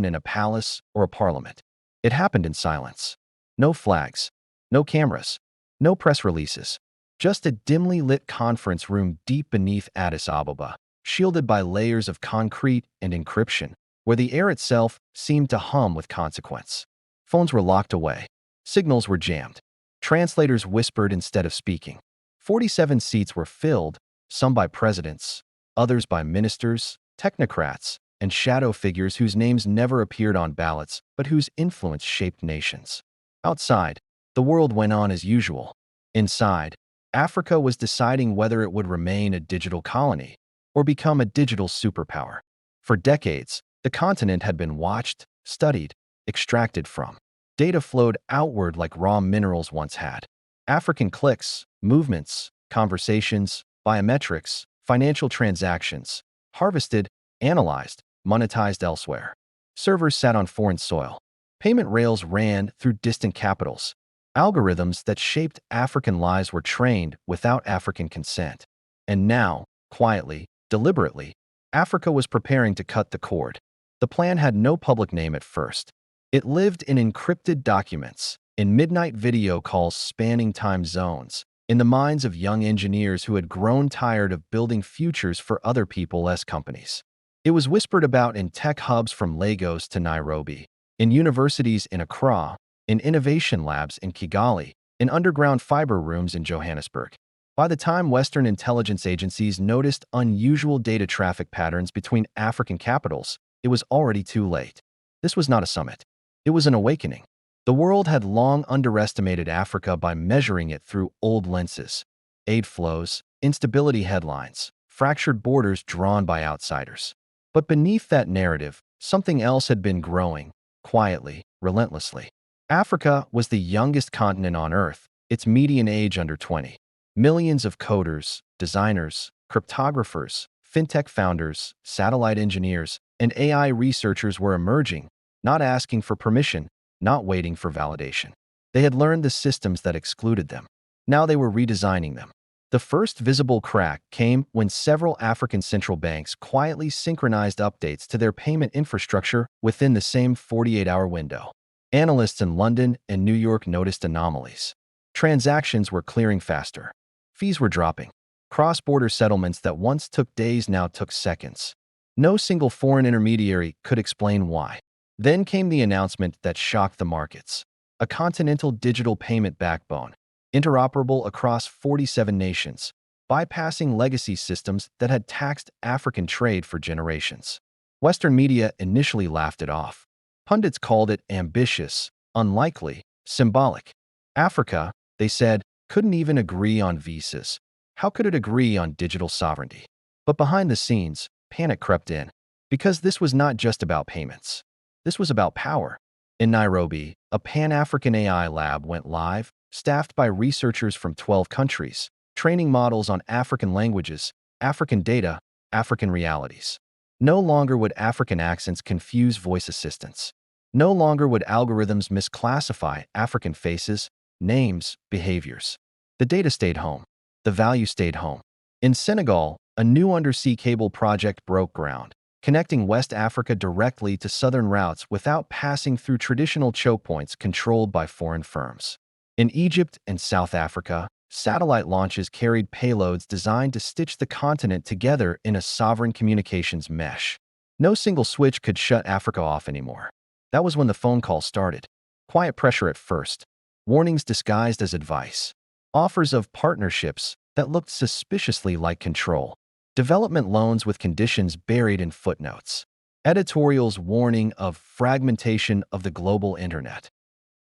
in a palace or a parliament. It happened in silence. No flags, no cameras, no press releases. Just a dimly lit conference room deep beneath Addis Ababa, shielded by layers of concrete and encryption, where the air itself seemed to hum with consequence. Phones were locked away. Signals were jammed. Translators whispered instead of speaking. 47 seats were filled, some by presidents, others by ministers, technocrats, and shadow figures whose names never appeared on ballots but whose influence shaped nations. Outside, the world went on as usual. Inside, Africa was deciding whether it would remain a digital colony or become a digital superpower. For decades, the continent had been watched, studied, extracted from. Data flowed outward like raw minerals once had. African clicks, movements, conversations, biometrics, financial transactions, harvested, analyzed, monetized elsewhere. Servers sat on foreign soil. Payment rails ran through distant capitals. Algorithms that shaped African lives were trained without African consent. And now, quietly, deliberately, Africa was preparing to cut the cord. The plan had no public name at first. It lived in encrypted documents, in midnight video calls spanning time zones, in the minds of young engineers who had grown tired of building futures for other people's companies. It was whispered about in tech hubs from Lagos to Nairobi, in universities in Accra, in innovation labs in Kigali, in underground fiber rooms in Johannesburg. By the time Western intelligence agencies noticed unusual data traffic patterns between African capitals, it was already too late. This was not a summit. It was an awakening. The world had long underestimated Africa by measuring it through old lenses: aid flows, instability headlines, fractured borders drawn by outsiders. But beneath that narrative, something else had been growing, quietly, relentlessly. Africa was the youngest continent on Earth, its median age under 20. Millions of coders, designers, cryptographers, fintech founders, satellite engineers, and AI researchers were emerging, not asking for permission, not waiting for validation. They had learned the systems that excluded them. Now they were redesigning them. The first visible crack came when several African central banks quietly synchronized updates to their payment infrastructure within the same 48-hour window. Analysts in London and New York noticed anomalies. Transactions were clearing faster. Fees were dropping. Cross-border settlements that once took days now took seconds. No single foreign intermediary could explain why. Then came the announcement that shocked the markets: a continental digital payment backbone, interoperable across 47 nations, bypassing legacy systems that had taxed African trade for generations. Western media initially laughed it off. Pundits called it ambitious, unlikely, symbolic. Africa, they said, couldn't even agree on visas. How could it agree on digital sovereignty? But behind the scenes, panic crept in. Because this was not just about payments. This was about power. In Nairobi, a Pan-African AI lab went live, staffed by researchers from 12 countries, training models on African languages, African data, African realities. No longer would African accents confuse voice assistants. No longer would algorithms misclassify African faces, names, behaviors. The data stayed home. The value stayed home. In Senegal, a new undersea cable project broke ground, connecting West Africa directly to southern routes without passing through traditional choke points controlled by foreign firms. In Egypt and South Africa, satellite launches carried payloads designed to stitch the continent together in a sovereign communications mesh. No single switch could shut Africa off anymore. That was when the phone call started. Quiet pressure at first. Warnings disguised as advice. Offers of partnerships that looked suspiciously like control. Development loans with conditions buried in footnotes. Editorials warning of fragmentation of the global internet.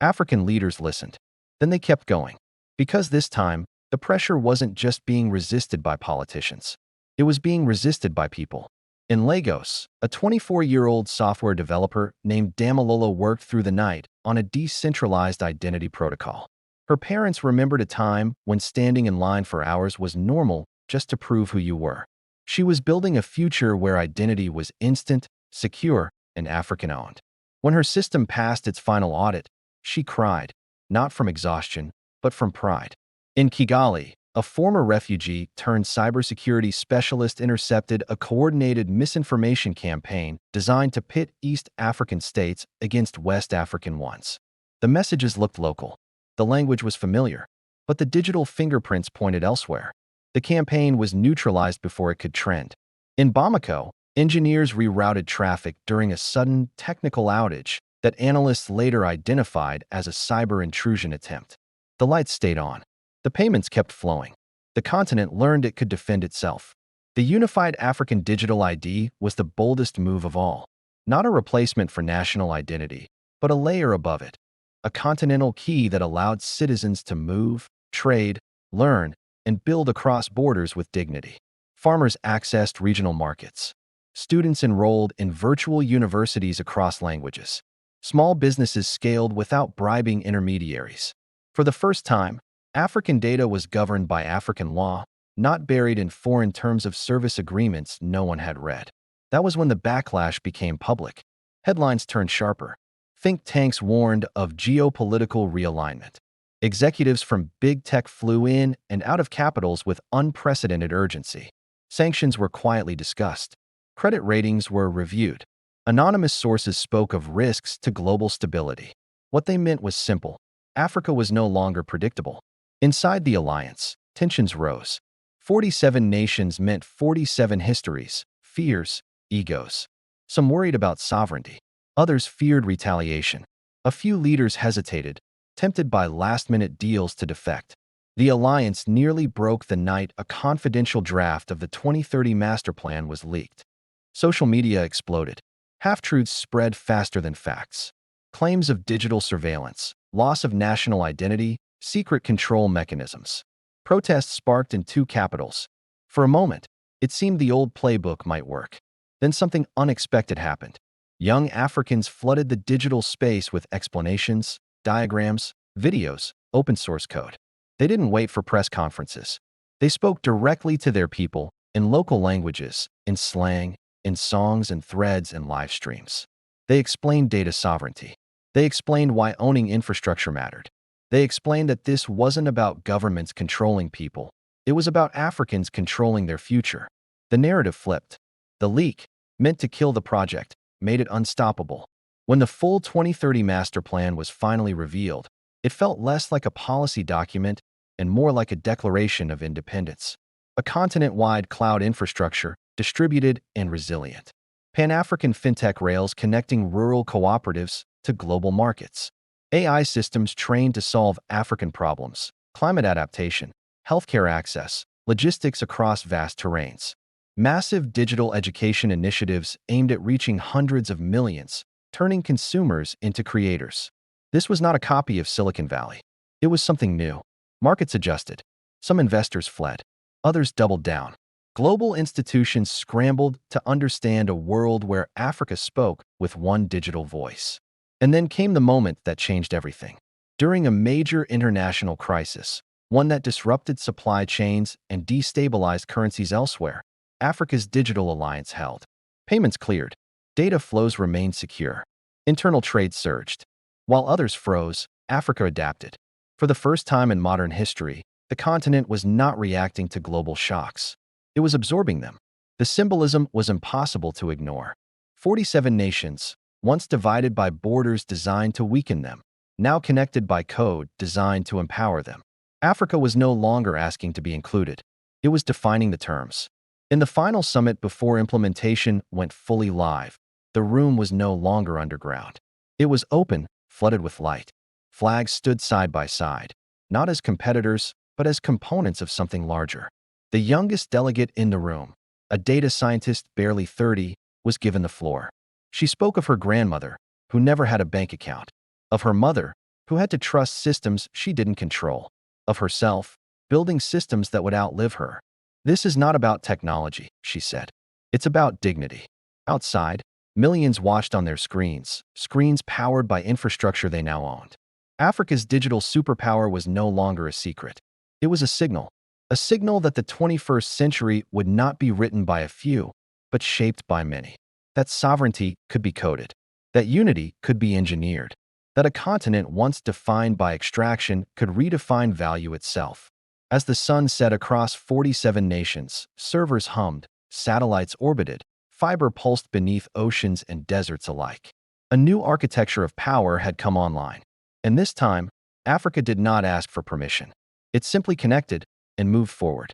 African leaders listened. Then they kept going. Because this time, the pressure wasn't just being resisted by politicians. It was being resisted by people. In Lagos, a 24-year-old software developer named Damilolo worked through the night on a decentralized identity protocol. Her parents remembered a time when standing in line for hours was normal just to prove who you were. She was building a future where identity was instant, secure, and African-owned. When her system passed its final audit, she cried, not from exhaustion, but from pride. In Kigali, A former refugee turned cybersecurity specialist intercepted a coordinated misinformation campaign designed to pit East African states against West African ones. The messages looked local. The language was familiar, but the digital fingerprints pointed elsewhere. The campaign was neutralized before it could trend. In Bamako, engineers rerouted traffic during a sudden technical outage that analysts later identified as a cyber intrusion attempt. The lights stayed on. The payments kept flowing. The continent learned it could defend itself. The Unified African Digital ID was the boldest move of all. Not a replacement for national identity, but a layer above it. A continental key that allowed citizens to move, trade, learn, and build across borders with dignity. Farmers accessed regional markets. Students enrolled in virtual universities across languages. Small businesses scaled without bribing intermediaries. For the first time, African data was governed by African law, not buried in foreign terms of service agreements no one had read. That was when the backlash became public. Headlines turned sharper. Think tanks warned of geopolitical realignment. Executives from big tech flew in and out of capitals with unprecedented urgency. Sanctions were quietly discussed. Credit ratings were reviewed. Anonymous sources spoke of risks to global stability. What they meant was simple. Africa was no longer predictable. Inside the alliance, tensions rose. 47 nations meant 47 histories, fears, egos. Some worried about sovereignty. Others feared retaliation. A few leaders hesitated, tempted by last-minute deals to defect. The alliance nearly broke the night a confidential draft of the 2030 Masterplan was leaked. Social media exploded. Half-truths spread faster than facts. Claims of digital surveillance, loss of national identity, secret control mechanisms. Protests sparked in two capitals. For a moment, it seemed the old playbook might work. Then something unexpected happened. Young Africans flooded the digital space with explanations, diagrams, videos, open source code. They didn't wait for press conferences. They spoke directly to their people in local languages, in slang, in songs and threads and live streams. They explained data sovereignty. They explained why owning infrastructure mattered. They explained that this wasn't about governments controlling people. It was about Africans controlling their future. The narrative flipped. The leak, meant to kill the project, made it unstoppable. When the full 2030 master plan was finally revealed, it felt less like a policy document and more like a declaration of independence. A continent-wide cloud infrastructure, distributed and resilient. Pan-African fintech rails connecting rural cooperatives to global markets. AI systems trained to solve African problems, climate adaptation, healthcare access, logistics across vast terrains. Massive digital education initiatives aimed at reaching hundreds of millions, turning consumers into creators. This was not a copy of Silicon Valley. It was something new. Markets adjusted. Some investors fled. Others doubled down. Global institutions scrambled to understand a world where Africa spoke with one digital voice. And then came the moment that changed everything. During a major international crisis, one that disrupted supply chains and destabilized currencies elsewhere, Africa's digital alliance held. Payments cleared. Data flows remained secure. Internal trade surged. While others froze, Africa adapted. For the first time in modern history, the continent was not reacting to global shocks. It was absorbing them. The symbolism was impossible to ignore. 47 nations, once divided by borders designed to weaken them, now connected by code designed to empower them. Africa was no longer asking to be included. It was defining the terms. In the final summit before implementation went fully live, the room was no longer underground. It was open, flooded with light. Flags stood side by side, not as competitors, but as components of something larger. The youngest delegate in the room, a data scientist barely 30, was given the floor. She spoke of her grandmother, who never had a bank account, of her mother, who had to trust systems she didn't control, of herself, building systems that would outlive her. This is not about technology, she said. It's about dignity. Outside, millions watched on their screens powered by infrastructure they now owned. Africa's digital superpower was no longer a secret. It was a signal that the 21st century would not be written by a few, but shaped by many. That sovereignty could be coded, that unity could be engineered, that a continent once defined by extraction could redefine value itself. As the sun set across 47 nations, servers hummed, satellites orbited, fiber pulsed beneath oceans and deserts alike. A new architecture of power had come online. And this time, Africa did not ask for permission. It simply connected and moved forward.